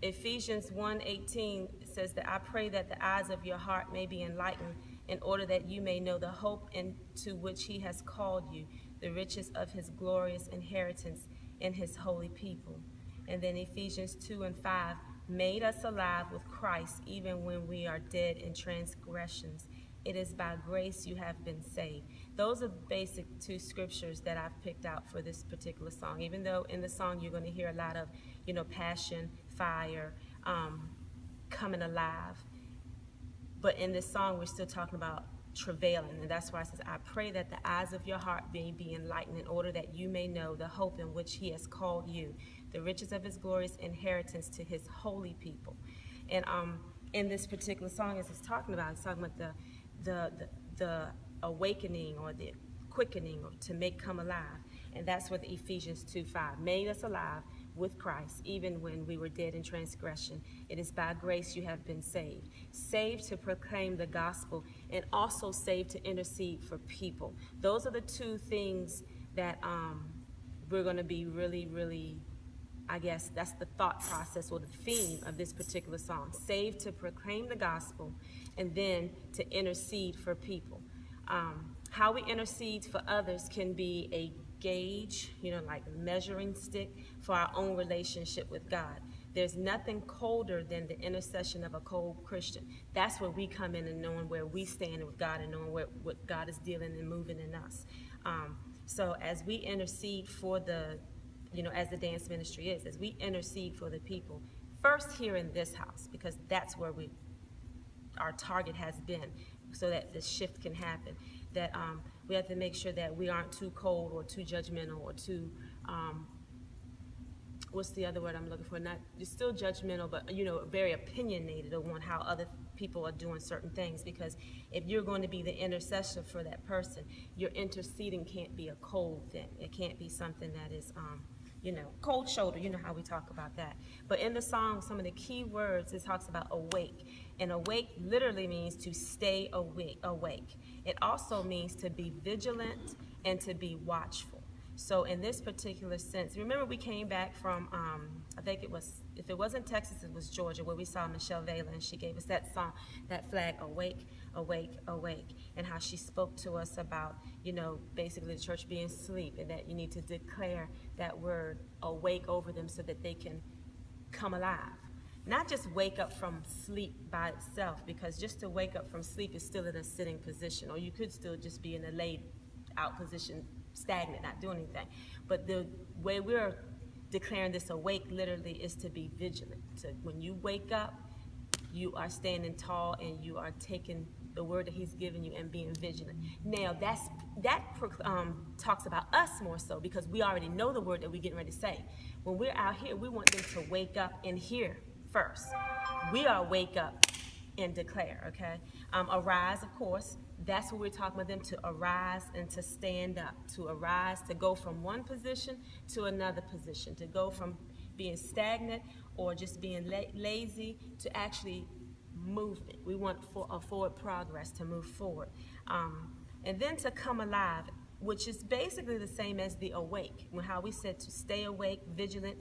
Ephesians 1:18 says that I pray that the eyes of your heart may be enlightened in order that you may know the hope into which he has called you, the riches of his glorious inheritance in his holy people. And then Ephesians 2:5 made us alive with Christ even when we are dead in transgressions. It is by grace you have been saved. Those are basic two scriptures that I've picked out for this particular song. Even though in the song you're going to hear a lot of, passion, fire, coming alive. But in this song, we're still talking about travailing. And that's why it says, I pray that the eyes of your heart may be enlightened in order that you may know the hope in which he has called you, the riches of his glorious inheritance to his holy people. And in this particular song, as it's talking about the awakening or the quickening or to make come alive. And that's what the Ephesians 2:5 made us alive with Christ, even when we were dead in transgression. It is by grace you have been saved. Saved to proclaim the gospel, and also saved to intercede for people. Those are the two things that we're going to be really, really, I guess that's the thought process or the theme of this particular song. Saved to proclaim the gospel, and then to intercede for people. How we intercede for others can be a gauge, like a measuring stick for our own relationship with God. There's nothing colder than the intercession of a cold Christian. That's where we come in and knowing where we stand with God and knowing what God is dealing and moving in us. So as we intercede for the, as the dance ministry is, as we intercede for the people, first here in this house, because that's where our target has been, so that the shift can happen, that we have to make sure that we aren't too cold or too judgmental or too, what's the other word I'm looking for? Not just still judgmental, but very opinionated on how other people are doing certain things. Because if you're going to be the intercessor for that person, your interceding can't be a cold thing. It can't be something that is cold shoulder, how we talk about that. But in the song, some of the key words, it talks about awake. And awake literally means to stay awake. It also means to be vigilant and to be watchful. So in this particular sense, remember we came back from, I think it was, if it wasn't Texas, it was Georgia, where we saw Michelle Vela, and she gave us that song, that flag, awake, awake, awake, and how she spoke to us about, basically the church being asleep, and that you need to declare that word awake over them so that they can come alive. Not just wake up from sleep by itself, because just to wake up from sleep is still in a sitting position, or you could still just be in a laid out position, stagnant, not doing anything. But the way we're declaring this awake literally is to be vigilant. So when you wake up, you are standing tall and you are taking the word that he's given you and being vigilant. Now that talks about us more so, because we already know the word that we're getting ready to say. When we're out here, we want them to wake up and hear first. We are wake up and declare, okay? Arise, of course. That's what we're talking about, them to arise and to stand up, to arise, to go from one position to another position, to go from being stagnant or just being lazy to actually movement. We want a forward progress, to move forward. And then to come alive, which is basically the same as the awake. How we said to stay awake, vigilant.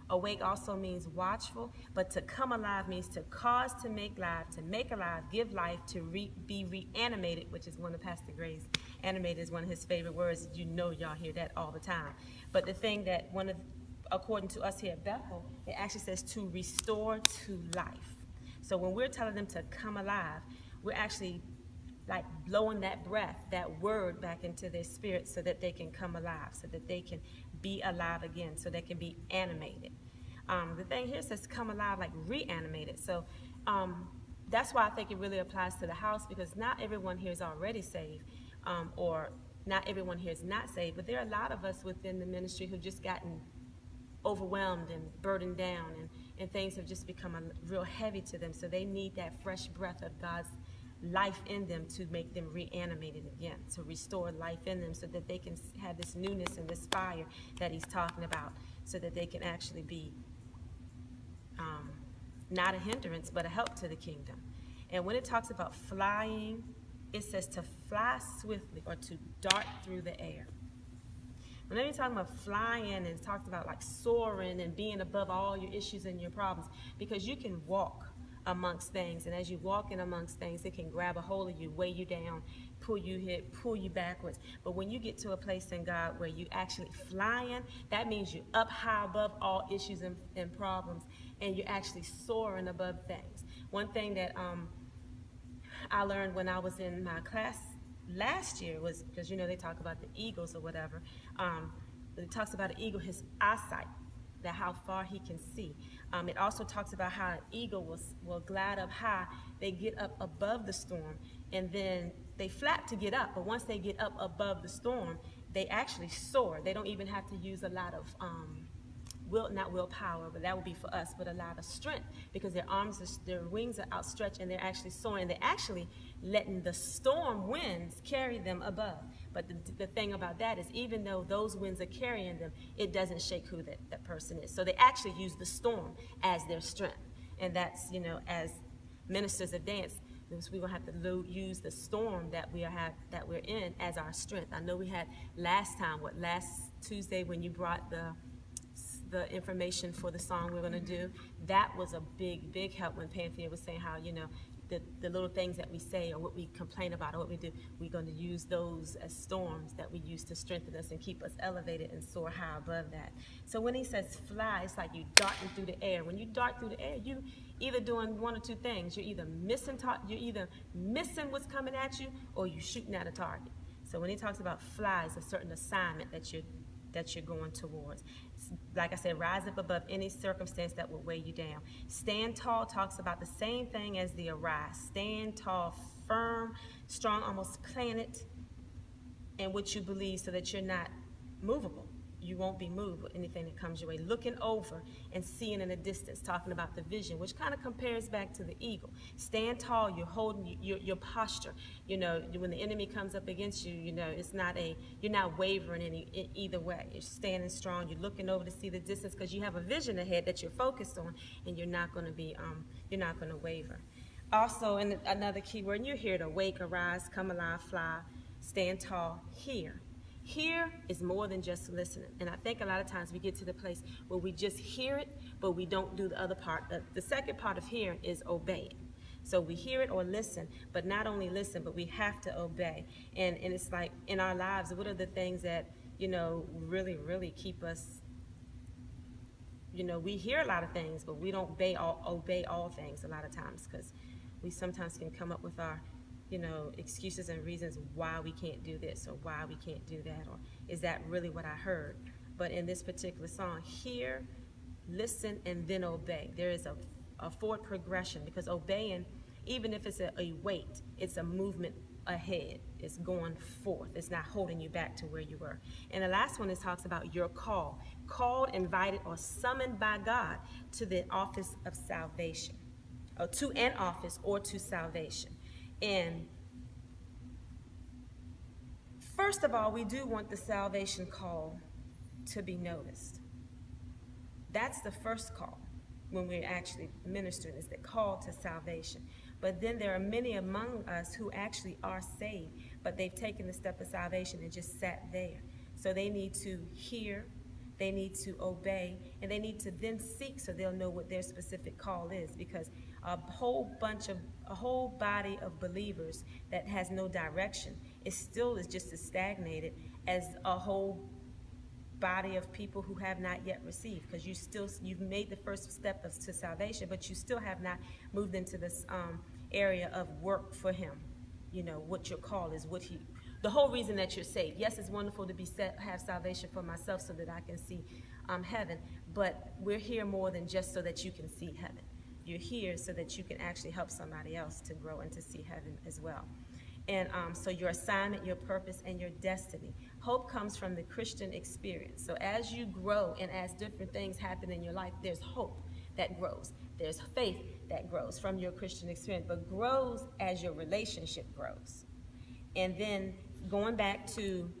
Awake also means watchful, but to come alive means to cause to make alive, give life, to be reanimated, which is one of Pastor Gray's, animated is one of his favorite words. Y'all hear that all the time. But the thing that according to us here at Bethel, it actually says to restore to life. So when we're telling them to come alive, we're actually like blowing that breath, that word back into their spirit so that they can come alive, so that they can be alive again, so they can be animated. The thing here says come alive, like reanimated. So that's why I think it really applies to the house, because not everyone here is already saved, or not everyone here is not saved, but there are a lot of us within the ministry who've just gotten overwhelmed and burdened down, and things have just become real heavy to them. So they need that fresh breath of God's life in them to make them reanimated again, to restore life in them so that they can have this newness and this fire that he's talking about, so that they can actually be not a hindrance but a help to the kingdom. And when it talks about flying, it says to fly swiftly or to dart through the air. Whenever you're talking about flying, and it talks about like soaring and being above all your issues and your problems, because you can walk amongst things, and as you walk in amongst things, it can grab a hold of you, weigh you down, pull you backwards. But when you get to a place in God where you actually flying, that means you're up high above all issues and problems, and you're actually soaring above things. One thing that I learned when I was in my class last year was, because they talk about the eagles or whatever. It talks about an eagle, his eyesight, that how far he can see. It also talks about how an eagle will glide up high. They get up above the storm, and then they flap to get up. But once they get up above the storm, they actually soar. They don't even have to use a lot of not willpower, but that would be for us, but a lot of strength, because their wings are outstretched, and they're actually soaring. They're actually letting the storm winds carry them above. But the thing about that is, even though those winds are carrying them, it doesn't shake who that person is. So they actually use the storm as their strength. And that's, as ministers of dance, we're going to have to use the storm that we're in as our strength. I know we had last Tuesday, when you brought the information for the song we're going to do, that was a big help, when Panthea was saying how, the little things that we say or what we complain about or what we do, we're going to use those as storms that we use to strengthen us and keep us elevated and soar high above that. So when he says fly, it's like you darting through the air. When you dart through the air, you either doing one or two things. You're either missing what's coming at you, or you're shooting at a target. So when he talks about fly, it's a certain assignment that you're going towards. Like I said, rise up above any circumstance that will weigh you down. Stand tall talks about the same thing as the arise. Stand tall, firm, strong, almost planted in what you believe, so that you're not movable. You won't be moved with anything that comes your way. Looking over and seeing in the distance, talking about the vision, which kind of compares back to the eagle. Stand tall. You're holding your posture. When the enemy comes up against you, you're not wavering in either way. You're standing strong. You're looking over to see the distance, because you have a vision ahead that you're focused on, and you're not going to waver. Also, and another key word, you're here to wake, arise, come alive, fly, stand tall, hear. Hear is more than just listening. And I think a lot of times we get to the place where we just hear it, but we don't do the other part. The second part of hearing is obeying. So we hear it or listen, but not only listen, but we have to obey. And it's like in our lives, what are the things that, really, really keep us, we hear a lot of things, but we don't obey all things a lot of times, because we sometimes can come up with our excuses and reasons why we can't do this or why we can't do that, or is that really what I heard? But in this particular song, hear, listen, and then obey. There is a forward progression, because obeying, even if it's a wait, it's a movement ahead. It's going forth. It's not holding you back to where you were. And the last one, it talks about your call. Called, invited, or summoned by God to the office of salvation, or to an office or to salvation. And first of all, we do want the salvation call to be noticed. That's the first call when we're actually ministering, is the call to salvation. But then there are many among us who actually are saved, but they've taken the step of salvation and just sat there. So they need to hear, they need to obey, and they need to then seek, so they'll know what their specific call is, because a whole body of believers that has no direction is just as stagnated as a whole body of people who have not yet received, because you've made the first step to salvation, but you still have not moved into this area of work for him. What your call is, the whole reason that you're saved. Yes, it's wonderful to have salvation for myself so that I can see heaven, but we're here more than just so that you can see heaven. You're here so that you can actually help somebody else to grow and to see heaven as well. And so your assignment, your purpose, and your destiny. Hope comes from the Christian experience. So as you grow and as different things happen in your life, there's hope that grows. There's faith that grows from your Christian experience, but grows as your relationship grows. And then going back to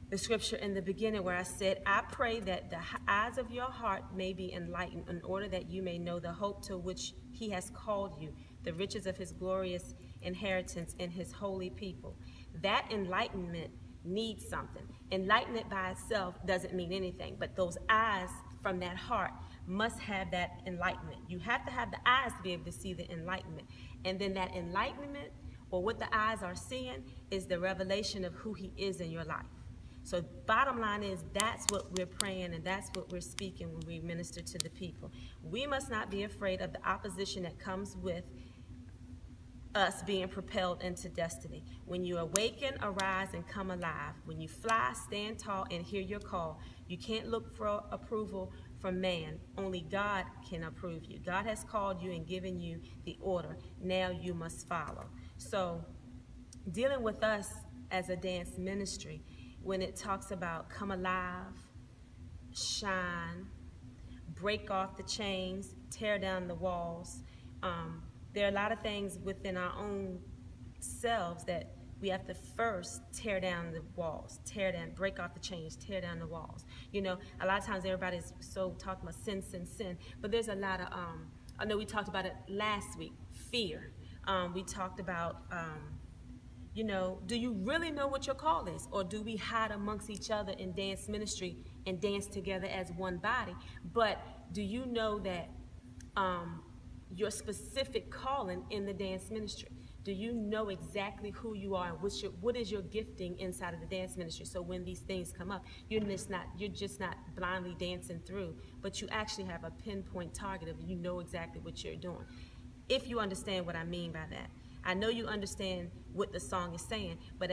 the scripture in the beginning where I said, I pray that the eyes of your heart may be enlightened, in order that you may know the hope to which he has called you, the riches of his glorious inheritance in his holy people. That enlightenment needs something. Enlightenment by itself doesn't mean anything, but those eyes from that heart must have that enlightenment. You have to have the eyes to be able to see the enlightenment. And then that enlightenment, or what the eyes are seeing, is the revelation of who he is in your life. So bottom line is, that's what we're praying and that's what we're speaking when we minister to the people. We must not be afraid of the opposition that comes with us being propelled into destiny. When you awaken, arise, and come alive. When you fly, stand tall, and hear your call. You can't look for approval from man. Only God can approve you. God has called you and given you the order. Now you must follow. So dealing with us as a dance ministry, when it talks about come alive, shine, break off the chains, tear down the walls. There are a lot of things within our own selves that we have to first tear down the walls, tear down, break off the chains, tear down the walls. You know, a lot of times everybody's so talking about sin, sin, sin, but there's a lot of, I know we talked about it last week, fear. We talked about, you know, do you really know what your call is? Or do we hide amongst each other in dance ministry and dance together as one body? But do you know that your specific calling in the dance ministry? Do you know exactly who you are and what is your gifting inside of the dance ministry? So when these things come up, you're just not blindly dancing through, but you actually have a pinpoint target of, you know exactly what you're doing. If you understand what I mean by that. I know you understand what the song is saying, but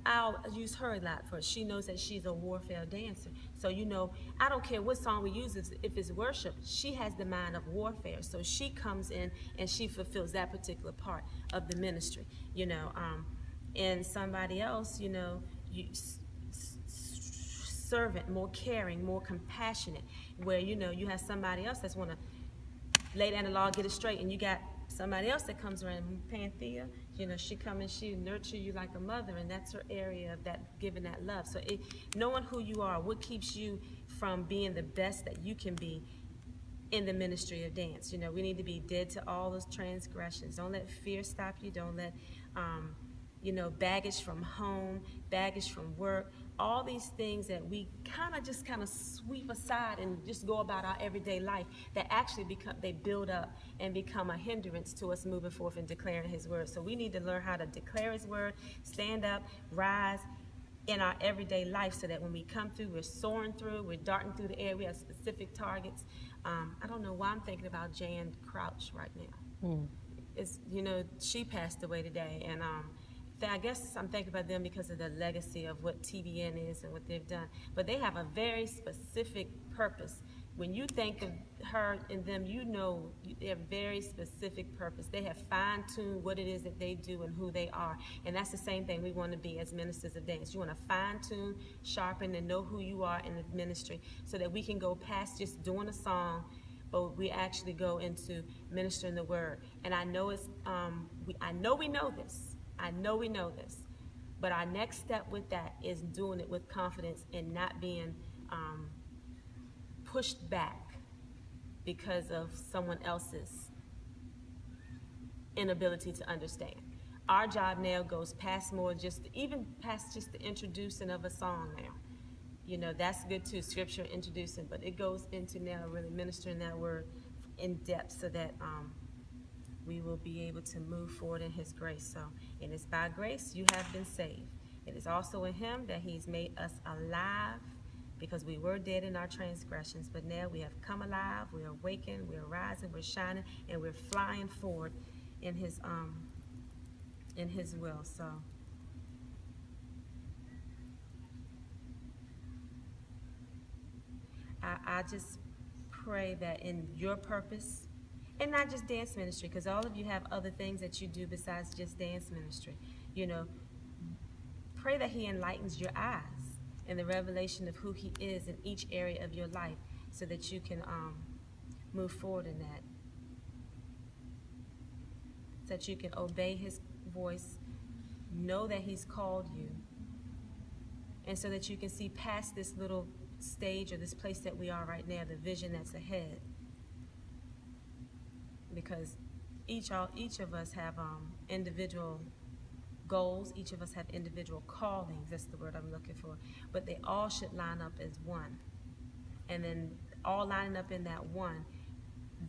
I'll use her a lot for it. She knows that she's a warfare dancer. So, you know, I don't care what song we use, if it's worship, she has the mind of warfare. So she comes in and she fulfills that particular part of the ministry, you know. And somebody else, you know, servant, more caring, more compassionate, where, you know, you have somebody else that's want to lay down the law, get it straight, and you got somebody else that comes around. Panthea, you know, she come and she nurture you like a mother, and that's her area of that, giving that love. So knowing who you are, what keeps you from being the best that you can be in the ministry of dance. You know, we need to be dead to all those transgressions. Don't let fear stop you. Don't let you know, baggage from home, baggage from work, all these things that we kind of sweep aside and just go about our everyday life, that actually they build up and become a hindrance to us moving forth and declaring his word. So we need to learn how to declare his word, stand up, rise in our everyday life, so that when we come through, we're soaring through, we're darting through the air, we have specific targets. I don't know why I'm thinking about Jan Crouch right now. It's, you know, she passed away today, and I guess I'm thinking about them because of the legacy of what TBN is and what they've done. But they have a very specific purpose. When you think of her and them, you know they have very specific purpose. They have fine-tuned what it is that they do and who they are. And that's the same thing we want to be as ministers of dance. You want to fine-tune, sharpen, and know who you are in the ministry, so that we can go past just doing a song, but we actually go into ministering the word. And I know we know this. I know we know this, but our next step with that is doing it with confidence and not being pushed back because of someone else's inability to understand. Our job now goes past past just the introducing of a song now. You know, that's good too, scripture introducing, but it goes into now really ministering that word in depth, so that we will be able to move forward in his grace. So, and it's by grace you have been saved. It is also in him that he's made us alive, because we were dead in our transgressions, but now we have come alive, we are awakened, we are rising, we're shining, and we're flying forward in his will. So I just pray that in your purpose, and not just dance ministry, because all of you have other things that you do besides just dance ministry. You know, pray that he enlightens your eyes in the revelation of who he is in each area of your life, so that you can move forward in that, so that you can obey his voice, know that he's called you, and so that you can see past this little stage or this place that we are right now, the vision that's ahead. Because each of us have individual goals. Each of us have individual callings. That's the word I'm looking for. But they all should line up as one. And then all lining up in that one,